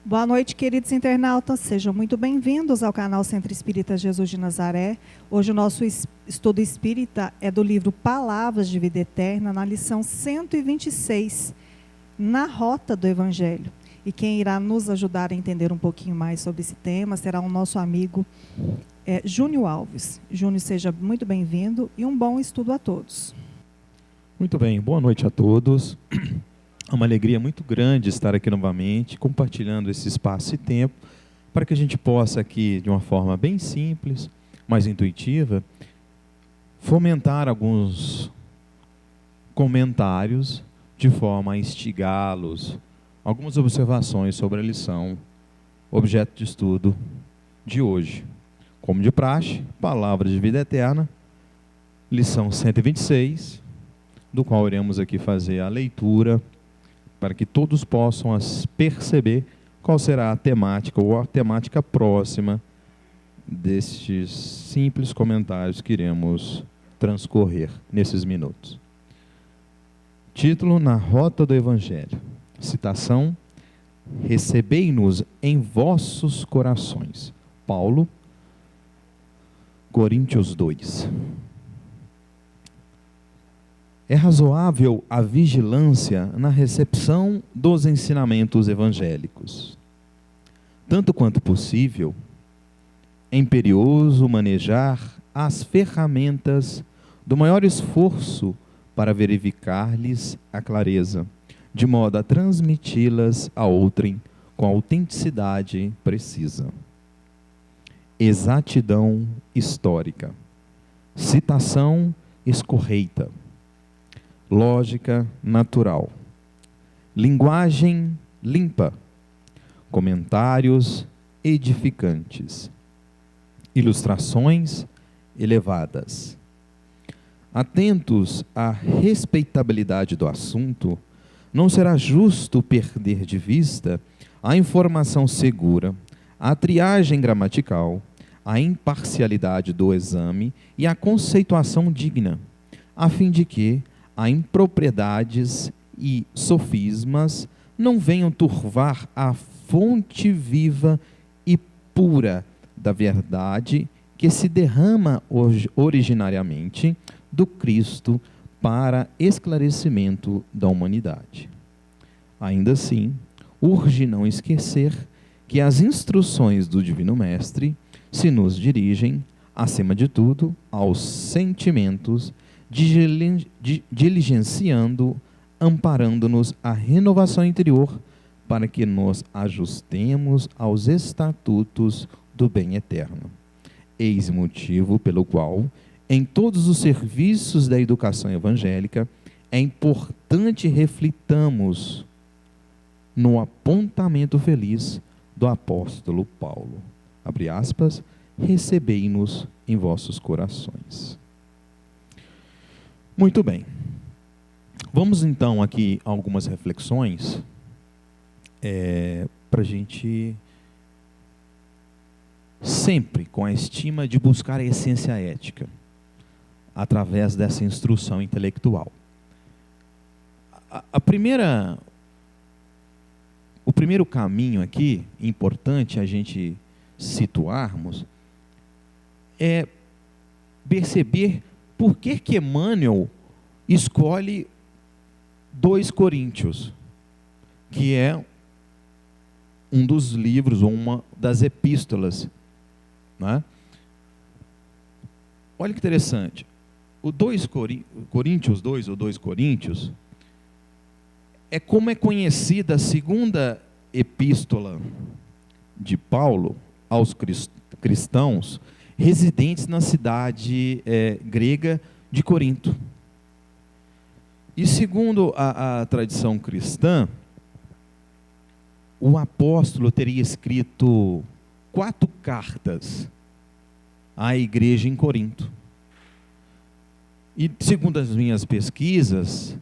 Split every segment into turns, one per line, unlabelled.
Boa noite, queridos internautas. Sejam muito bem-vindos ao canal Centro Espírita Jesus de Nazaré. Hoje o nosso estudo espírita é do livro Palavras de Vida Eterna, na lição 126, na Rota do Evangelho. E quem irá nos ajudar a entender um pouquinho mais sobre esse tema será o nosso amigo Júnior Alves. Júnior, seja muito bem-vindo e um bom estudo a todos.
Muito bem, boa noite a todos. É uma alegria muito grande estar aqui novamente, compartilhando esse espaço e tempo, para que a gente possa aqui, de uma forma bem simples, mais intuitiva, fomentar alguns comentários, de forma a instigá-los, algumas observações sobre a lição, objeto de estudo de hoje. Como de praxe, Palavras de Vida Eterna, lição 126, do qual iremos aqui fazer a leitura, para que todos possam perceber qual será a temática ou a temática próxima destes simples comentários que iremos transcorrer nesses minutos. Título: Na Rota do Evangelho. Citação: Recebei-nos em vossos corações. Paulo, Coríntios 2. É razoável a vigilância na recepção dos ensinamentos evangélicos. Tanto quanto possível, é imperioso manejar as ferramentas do maior esforço para verificar-lhes a clareza, de modo a transmiti-las a outrem com a autenticidade precisa. Exatidão histórica. Citação escorreita. Lógica natural, linguagem limpa, comentários edificantes, ilustrações elevadas. Atentos à respeitabilidade do assunto, não será justo perder de vista a informação segura, a triagem gramatical, a imparcialidade do exame e a conceituação digna, a fim de que a impropriedades e sofismas não venham turvar a fonte viva e pura da verdade que se derrama originariamente do Cristo para esclarecimento da humanidade. Ainda assim, urge não esquecer que as instruções do Divino Mestre se nos dirigem, acima de tudo, aos sentimentos, diligenciando, amparando-nos a renovação interior para que nos ajustemos aos estatutos do bem eterno. Eis o motivo pelo qual, em todos os serviços da educação evangélica, é importante reflitamos no apontamento feliz do apóstolo Paulo. Abre aspas, recebei-nos em vossos corações. Muito bem, vamos então aqui a algumas reflexões para a gente sempre com a estima de buscar a essência ética através dessa instrução intelectual. O primeiro caminho aqui, importante a gente situarmos, é perceber por que Emmanuel escolhe 2 Coríntios, que é um dos livros, ou uma das epístolas, né? Olha que interessante, o Coríntios 2, ou 2 Coríntios, é como é conhecida a segunda epístola de Paulo aos cristãos residentes na cidade grega de Corinto. E segundo a tradição cristã, o apóstolo teria escrito 4 cartas à igreja em Corinto. E segundo as minhas pesquisas,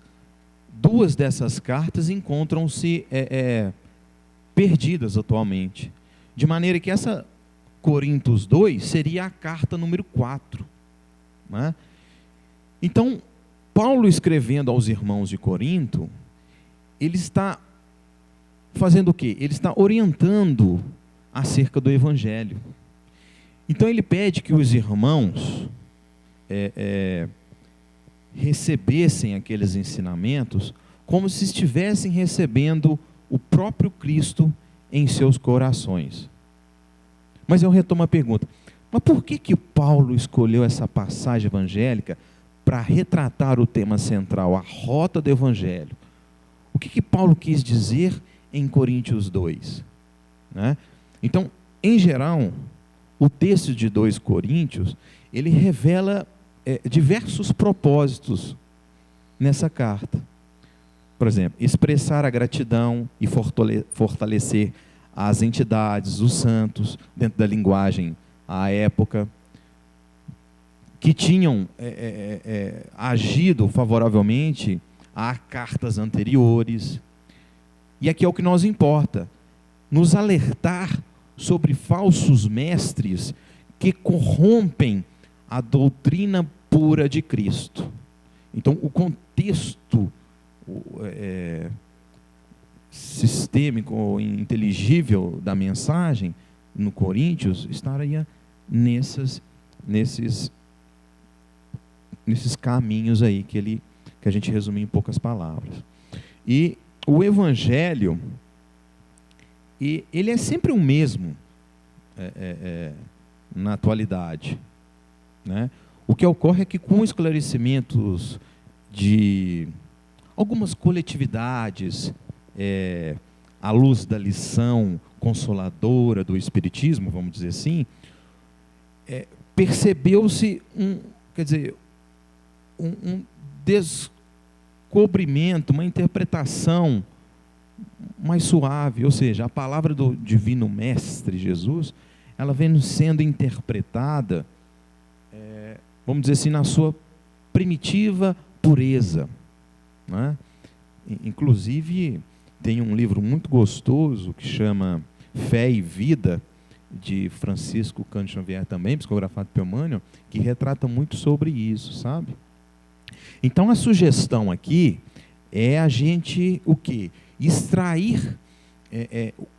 2 dessas cartas encontram-se perdidas atualmente. De maneira que essa Coríntios 2 seria a carta número 4. Né? Então, Paulo escrevendo aos irmãos de Corinto, ele está fazendo o quê? Ele está orientando acerca do Evangelho. Então ele pede que os irmãos recebessem aqueles ensinamentos como se estivessem recebendo o próprio Cristo em seus corações. Mas eu retomo a pergunta: mas por que Paulo escolheu essa passagem evangélica para retratar o tema central, a rota do Evangelho? O que Paulo quis dizer em Coríntios 2? Né? Então, em geral, o texto de 2 Coríntios, ele revela diversos propósitos nessa carta. Por exemplo, expressar a gratidão e fortalecer as entidades, os santos, dentro da linguagem à época, que tinham agido favoravelmente a cartas anteriores. E aqui é o que nos importa: nos alertar sobre falsos mestres que corrompem a doutrina pura de Cristo. Então, o contexto sistêmico, inteligível da mensagem no Coríntios estaria nesses caminhos aí que a gente resumiu em poucas palavras. E o Evangelho, ele é sempre o mesmo na atualidade, né? O que ocorre é que, com esclarecimentos de algumas coletividades, à luz da lição consoladora do Espiritismo, vamos dizer assim, percebeu-se um descobrimento, uma interpretação mais suave, ou seja, a palavra do Divino Mestre Jesus, ela vem sendo interpretada, vamos dizer assim, na sua primitiva pureza, né? Inclusive, tem um livro muito gostoso que chama Fé e Vida, de Francisco Cândido Xavier também, psicografado por Emmanuel, que retrata muito sobre isso, sabe? Então, a sugestão aqui é a gente, o quê? Extrair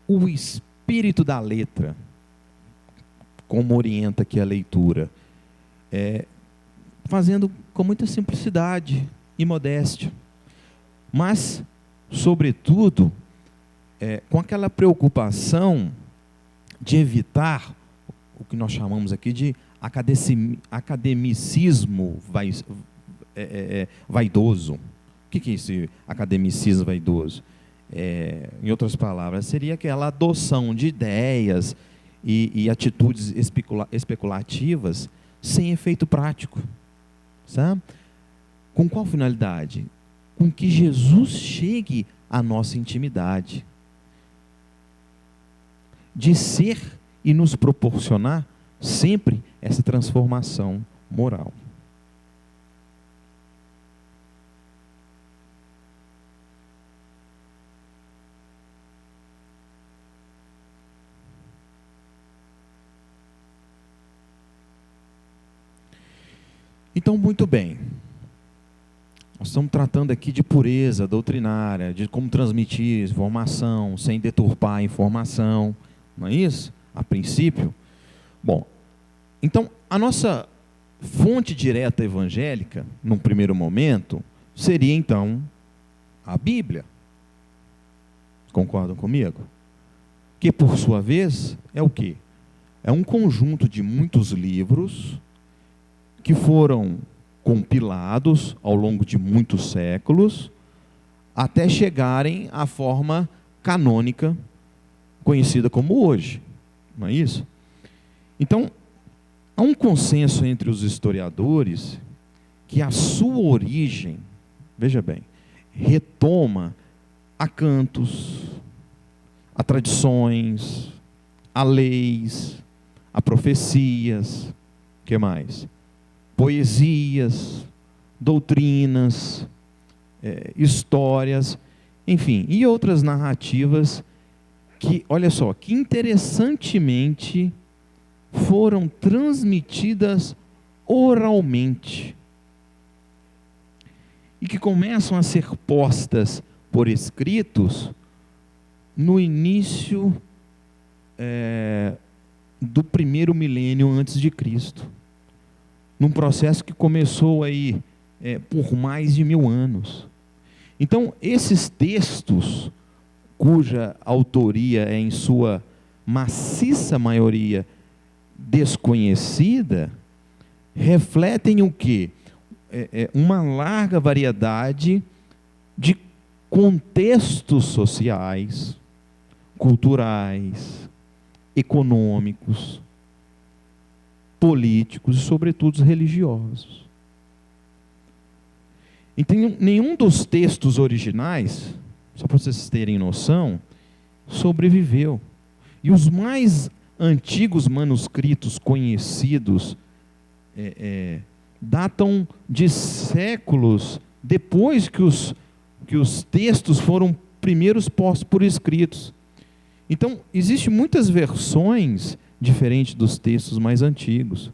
o espírito da letra, como orienta aqui a leitura, fazendo com muita simplicidade e modéstia, mas, sobretudo, com aquela preocupação de evitar o que nós chamamos aqui de academicismo vaidoso. O que é esse academicismo vaidoso? Em outras palavras, seria aquela adoção de ideias e atitudes especulativas sem efeito prático. Sabe? Com qual finalidade? Com que Jesus chegue à nossa intimidade, de ser e nos proporcionar sempre essa transformação moral. Então, muito bem. Nós estamos tratando aqui de pureza doutrinária, de como transmitir informação sem deturpar a informação, não é isso? A princípio. Bom, então, a nossa fonte direta evangélica, num primeiro momento, seria, então, a Bíblia. Concordam comigo? Que, por sua vez, é o quê? É um conjunto de muitos livros que foram compilados ao longo de muitos séculos, até chegarem à forma canônica, conhecida como hoje. Não é isso? Então, há um consenso entre os historiadores que a sua origem, veja bem, retoma a cantos, a tradições, a leis, a profecias, o que mais? Poesias, doutrinas, histórias, enfim, e outras narrativas que, olha só, que interessantemente foram transmitidas oralmente e que começam a ser postas por escritos no início do primeiro milênio antes de Cristo, num processo que começou aí por mais de 1000 anos. Então, esses textos, cuja autoria é em sua maciça maioria desconhecida, refletem o quê? Uma larga variedade de contextos sociais, culturais, econômicos, políticos e, sobretudo, religiosos. Então, nenhum dos textos originais, só para vocês terem noção, sobreviveu. E os mais antigos manuscritos conhecidos datam de séculos depois que os textos foram primeiros postos por escritos. Então, existem muitas versões diferentes dos textos mais antigos,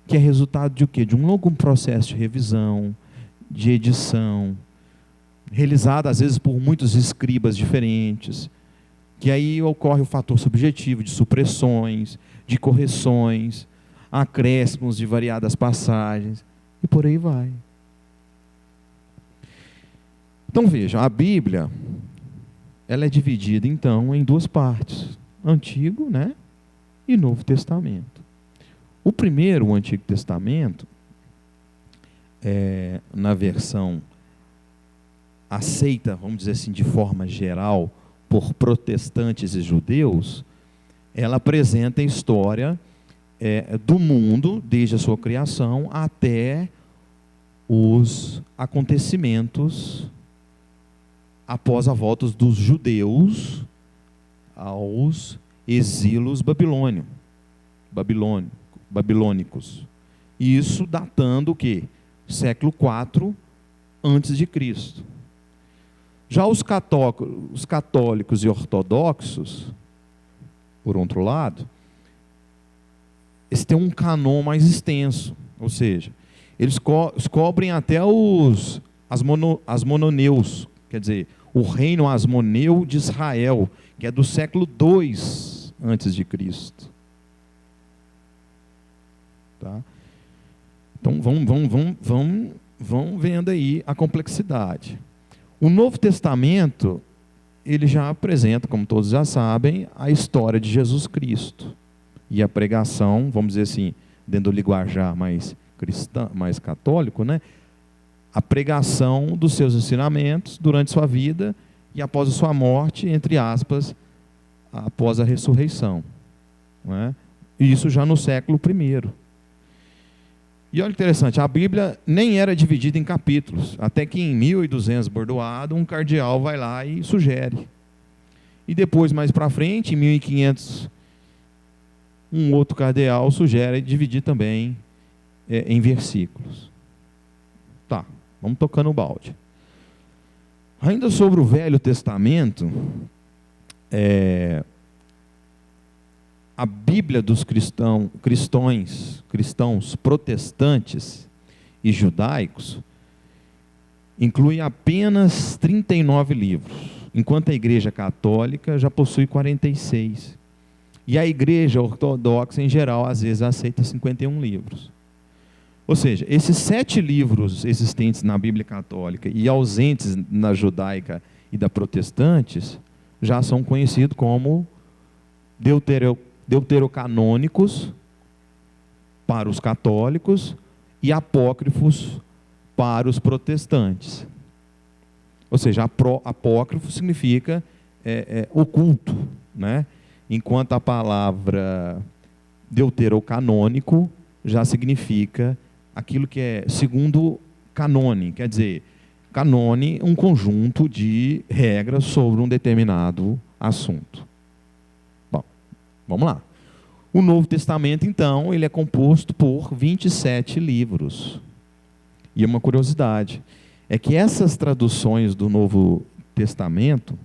que é resultado de o quê? De um longo processo de revisão, de edição, realizada às vezes por muitos escribas diferentes, que aí ocorre o fator subjetivo de supressões, de correções, acréscimos de variadas passagens, e por aí vai. Então vejam, a Bíblia, ela é dividida então em 2 partes, Antigo, né, e Novo Testamento. O primeiro, o Antigo Testamento, na versão aceita, vamos dizer assim, de forma geral, por protestantes e judeus, ela apresenta a história do mundo, desde a sua criação até os acontecimentos após a volta dos judeus aos exilos babilônicos. E isso datando o quê? Século IV antes de Cristo. Já os católicos e ortodoxos, por outro lado, eles têm um canon mais extenso, ou seja, eles cobrem até as mononeus, quer dizer, o reino asmoneu de Israel, que é do século II antes de Cristo. Tá? Então, vão vendo aí a complexidade. O Novo Testamento, ele já apresenta, como todos já sabem, a história de Jesus Cristo. E a pregação, vamos dizer assim, dentro do linguajar mais cristão, mais católico, né? A pregação dos seus ensinamentos durante sua vida e após a sua morte, entre aspas, após a ressurreição. Não é? E isso já no século I. E olha que interessante, a Bíblia nem era dividida em capítulos, até que em 1200 bordoado, um cardeal vai lá e sugere. E depois, mais para frente, em 1500, um outro cardeal sugere dividir também em versículos. Tá, vamos tocando o balde. Ainda sobre o Velho Testamento, a Bíblia dos cristãos protestantes e judaicos inclui apenas 39 livros, enquanto a Igreja Católica já possui 46. E a Igreja Ortodoxa, em geral, às vezes aceita 51 livros. Ou seja, esses 7 livros existentes na Bíblia Católica e ausentes na judaica e da protestantes, já são conhecidos como deuterocanônicos para os católicos e apócrifos para os protestantes. Ou seja, apócrifo significa oculto, né? Enquanto a palavra deuterocanônico já significa aquilo que é segundo canone, quer dizer, canone, um conjunto de regras sobre um determinado assunto. Bom, vamos lá. O Novo Testamento, então, ele é composto por 27 livros. E uma curiosidade é que essas traduções do Novo Testamento,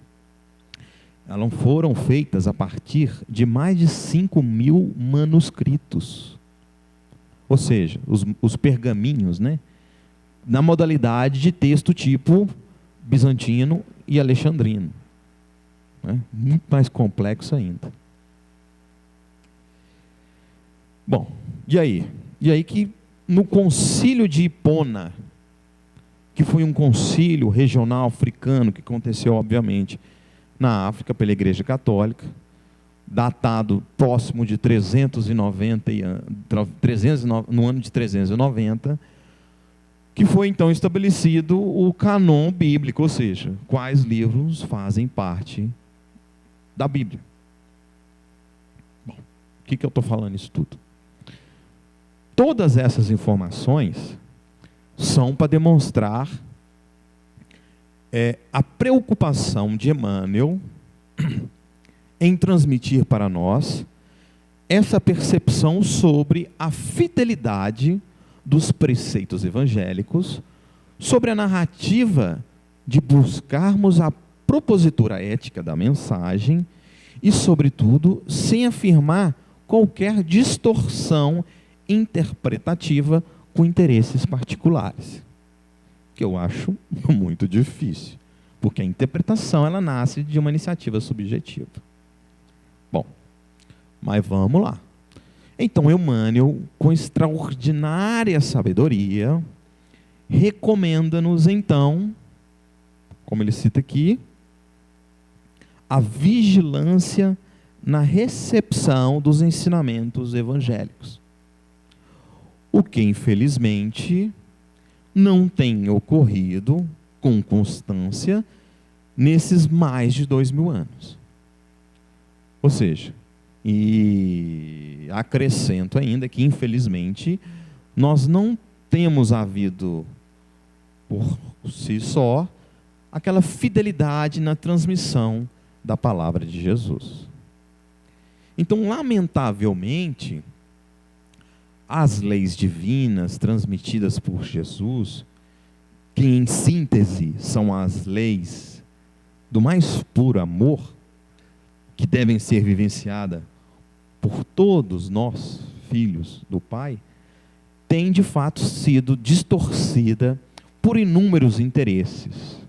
elas foram feitas a partir de mais de 5.000 manuscritos. Ou seja, os pergaminhos, né? Na modalidade de texto tipo bizantino e alexandrino. né? Muito mais complexo ainda. Bom, e aí? E aí que no concílio de Hipona, que foi um concílio regional africano, que aconteceu, obviamente, na África, pela Igreja Católica, datado próximo de 390, no ano de 390, que foi então estabelecido o cânon bíblico, ou seja, quais livros fazem parte da Bíblia. Bom, o que eu estou falando isso tudo? Todas essas informações são para demonstrar a preocupação de Emmanuel em transmitir para nós essa percepção sobre a fidelidade dos preceitos evangélicos, sobre a narrativa de buscarmos a propositura ética da mensagem e, sobretudo, sem afirmar qualquer distorção interpretativa com interesses particulares, que eu acho muito difícil, porque a interpretação ela nasce de uma iniciativa subjetiva. Bom, mas vamos lá. Então, Emmanuel, com extraordinária sabedoria, recomenda-nos, então, como ele cita aqui, a vigilância na recepção dos ensinamentos evangélicos. O que, infelizmente, não tem ocorrido com constância nesses mais de 2000 anos. Ou seja, e acrescento ainda que, infelizmente, nós não temos havido, por si só, aquela fidelidade na transmissão da palavra de Jesus. Então, lamentavelmente, as leis divinas transmitidas por Jesus, que em síntese são as leis do mais puro amor, que devem ser vivenciadas por todos nós, filhos do Pai, tem de fato sido distorcida por inúmeros interesses.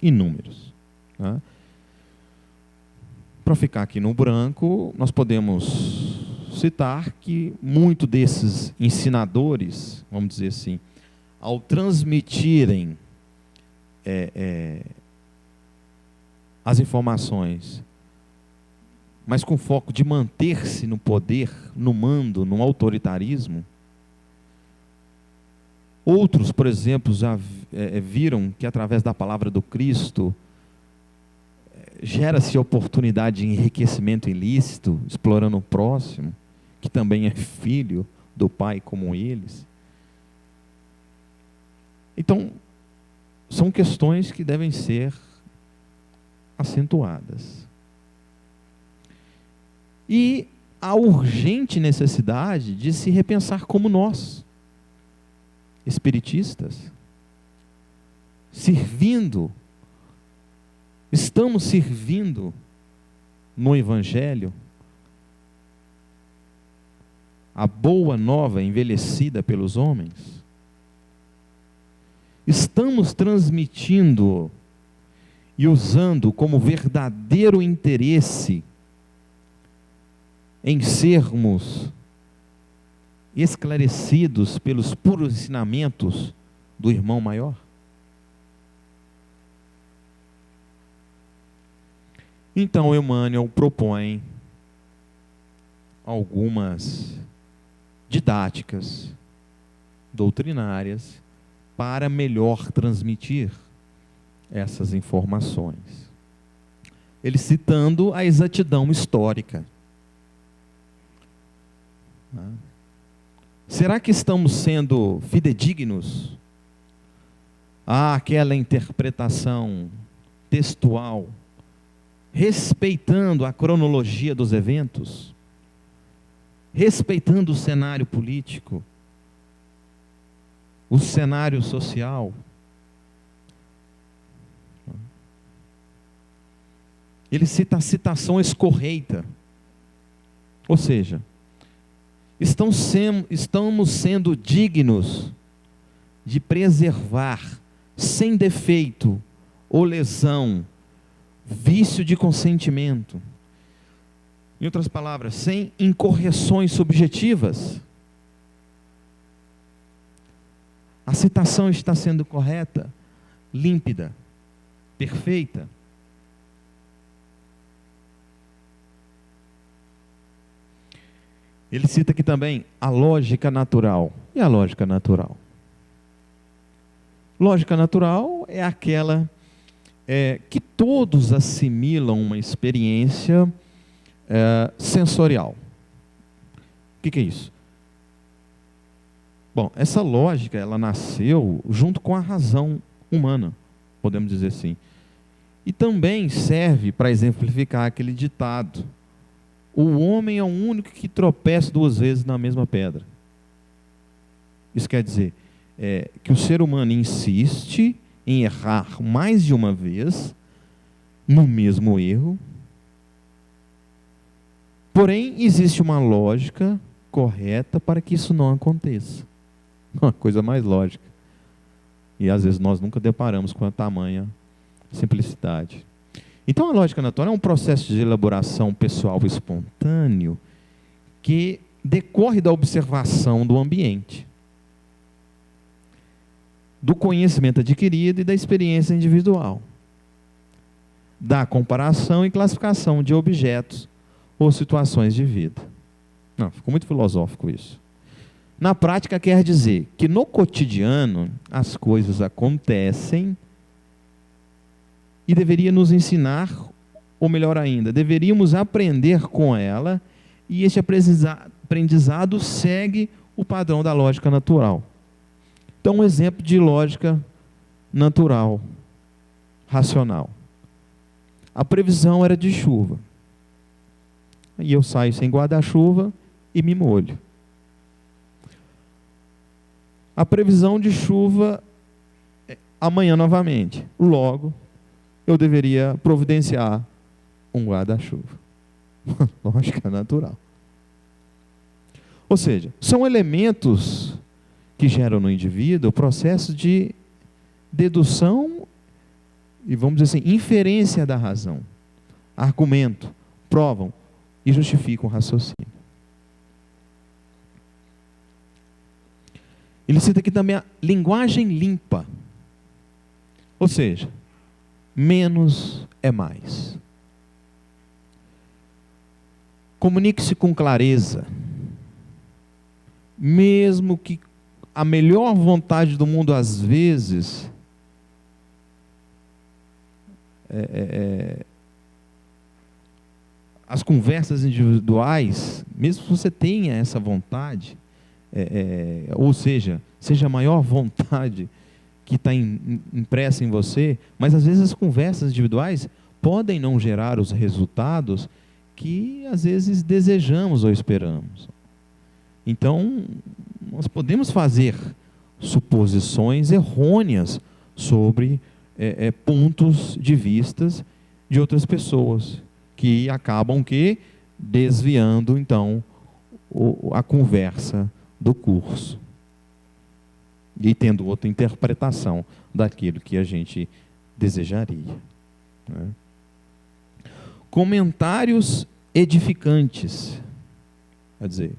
Inúmeros. Né? Para ficar aqui no branco, nós podemos citar que muitos desses ensinadores, vamos dizer assim, ao transmitirem as informações, mas com foco de manter-se no poder, no mando, no autoritarismo, outros, por exemplo, já viram que através da palavra do Cristo gera-se oportunidade de enriquecimento ilícito, explorando o próximo, que também é filho do Pai como eles. Então, são questões que devem ser acentuadas. E a urgente necessidade de se repensar como nós, espiritistas, estamos servindo no Evangelho a boa nova envelhecida pelos homens? Estamos transmitindo e usando como verdadeiro interesse em sermos esclarecidos pelos puros ensinamentos do irmão maior? Então, Emmanuel propõe algumas didáticas doutrinárias para melhor transmitir essas informações. Ele citando a exatidão histórica. Será que estamos sendo fidedignos àquela interpretação textual, respeitando a cronologia dos eventos, respeitando o cenário político, o cenário social? Ele cita a citação escorreita, ou seja, estamos sendo dignos de preservar, sem defeito ou lesão, vício de consentimento. Em outras palavras, sem incorreções subjetivas. A citação está sendo correta, límpida, perfeita. Ele cita aqui também a lógica natural. E a lógica natural? Lógica natural é aquela que todos assimilam uma experiência sensorial. O que é isso? Bom, essa lógica, ela nasceu junto com a razão humana, podemos dizer assim. E também serve para exemplificar aquele ditado: o homem é o único que tropeça 2 vezes na mesma pedra. Isso quer dizer que o ser humano insiste em errar mais de uma vez no mesmo erro. Porém, existe uma lógica correta para que isso não aconteça. Uma coisa mais lógica. E às vezes nós nunca deparamos com a tamanha simplicidade. Então a lógica natural é um processo de elaboração pessoal espontâneo que decorre da observação do ambiente, do conhecimento adquirido e da experiência individual, da comparação e classificação de objetos ou situações de vida. Não, ficou muito filosófico isso. Na prática quer dizer que no cotidiano as coisas acontecem e deveria nos ensinar, ou melhor ainda, deveríamos aprender com ela, e este aprendizado segue o padrão da lógica natural. Então, um exemplo de lógica natural, racional. A previsão era de chuva. E eu saio sem guarda-chuva e me molho. A previsão de chuva amanhã novamente. Logo, eu deveria providenciar um guarda-chuva. Lógica natural. Ou seja, são elementos que geram no indivíduo o processo de dedução e, vamos dizer assim, inferência da razão. Argumento, provam e justificam o raciocínio. Ele cita aqui também a linguagem limpa. Ou seja, menos é mais. Comunique-se com clareza. Mesmo que a melhor vontade do mundo, às vezes, as conversas individuais, mesmo que você tenha essa vontade, ou seja a maior vontade que está impressa em você, mas às vezes as conversas individuais podem não gerar os resultados que às vezes desejamos ou esperamos. Então, nós podemos fazer suposições errôneas sobre pontos de vistas de outras pessoas, que acabam desviando, então, a conversa do curso. E tendo outra interpretação daquilo que a gente desejaria. Né? Comentários edificantes. Quer dizer,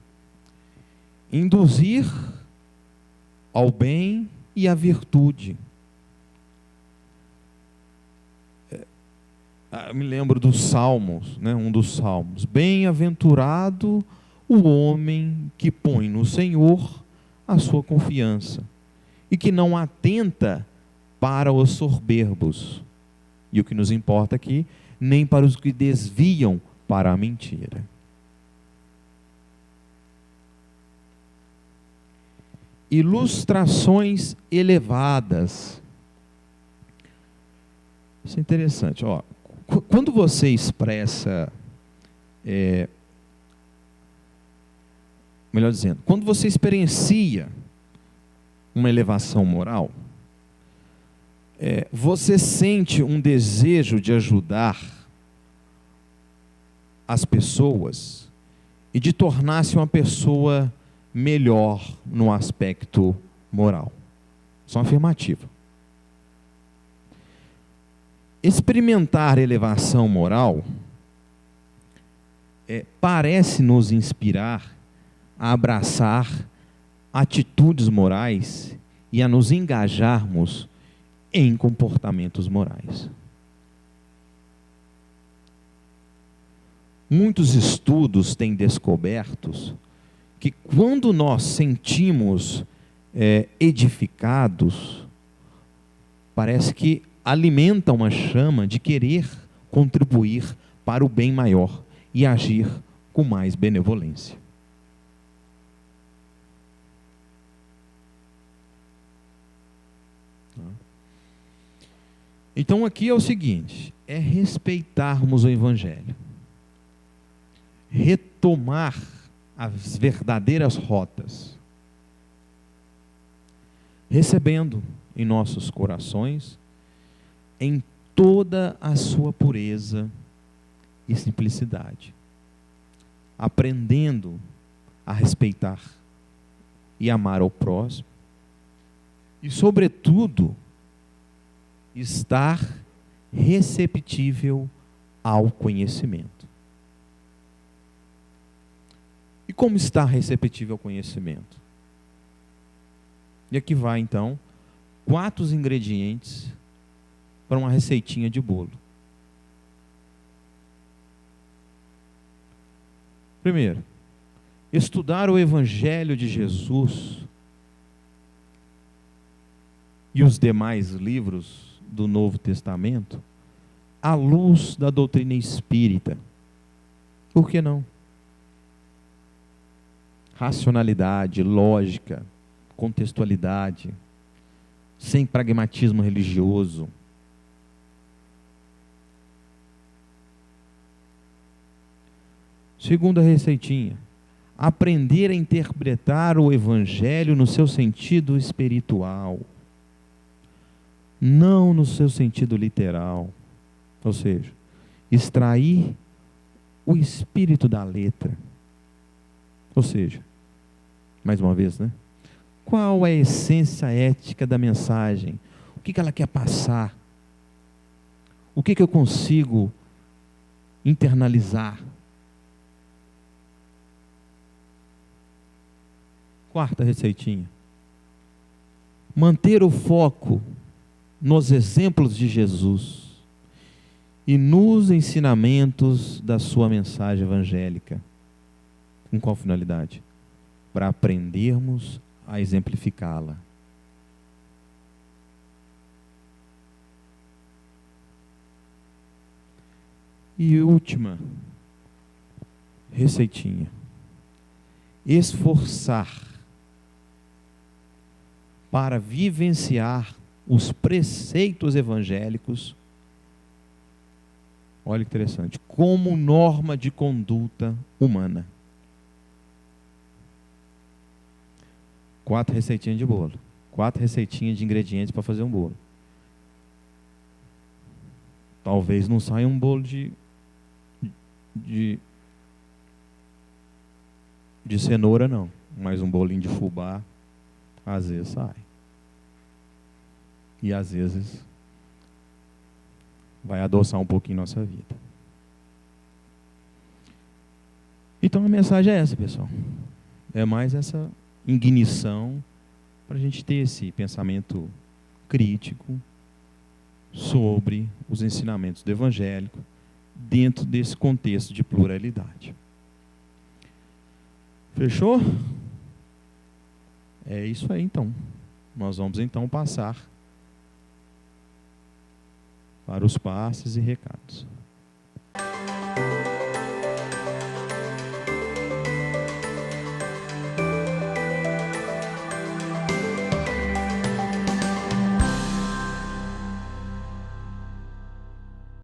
induzir ao bem e à virtude. Eu me lembro dos Salmos, né? Um dos Salmos. Bem-aventurado o homem que põe no Senhor a sua confiança e que não atenta para os soberbos. E o que nos importa aqui, nem para os que desviam para a mentira. Ilustrações elevadas. Isso é interessante. Ó, quando você expressa, melhor dizendo, quando você experiencia uma elevação moral, você sente um desejo de ajudar as pessoas e de tornar-se uma pessoa melhor no aspecto moral. Isso é uma afirmativa. experimentar elevação moral parece nos inspirar a abraçar atitudes morais e a nos engajarmos em comportamentos morais. Muitos estudos têm descoberto que quando nós sentimos edificados, parece que alimenta uma chama de querer contribuir para o bem maior e agir com mais benevolência. Então aqui é o seguinte, é respeitarmos o Evangelho, retomar as verdadeiras rotas, recebendo em nossos corações, em toda a sua pureza e simplicidade, aprendendo a respeitar e amar ao próximo, e sobretudo, estar receptível ao conhecimento. E como estar receptível ao conhecimento? E aqui vai então 4 ingredientes para uma receitinha de bolo. Primeiro, estudar o Evangelho de Jesus e os demais livros do Novo Testamento à luz da doutrina espírita. Por que não? Racionalidade, lógica, contextualidade, sem pragmatismo religioso. Segunda receitinha, aprender a interpretar o Evangelho no seu sentido espiritual, não no seu sentido literal. Ou seja, extrair o espírito da letra. Ou seja, mais uma vez, né? Qual é a essência ética da mensagem? O que ela quer passar? O que eu consigo internalizar? Quarta receitinha. Manter o foco nos exemplos de Jesus e nos ensinamentos da sua mensagem evangélica. Com qual finalidade? Para aprendermos a exemplificá-la. E última receitinha. Esforçar para vivenciar os preceitos evangélicos, olha que interessante, como norma de conduta humana. 4 receitinhas de bolo. 4 receitinhas de ingredientes para fazer um bolo. Talvez não saia um bolo de cenoura, não. Mas um bolinho de fubá, às vezes sai. E às vezes vai adoçar um pouquinho nossa vida. Então a mensagem é essa, pessoal. É mais essa ignição para a gente ter esse pensamento crítico sobre os ensinamentos do evangélico dentro desse contexto de pluralidade. Fechou? É isso aí, então. Nós vamos então passar para os passes e recados.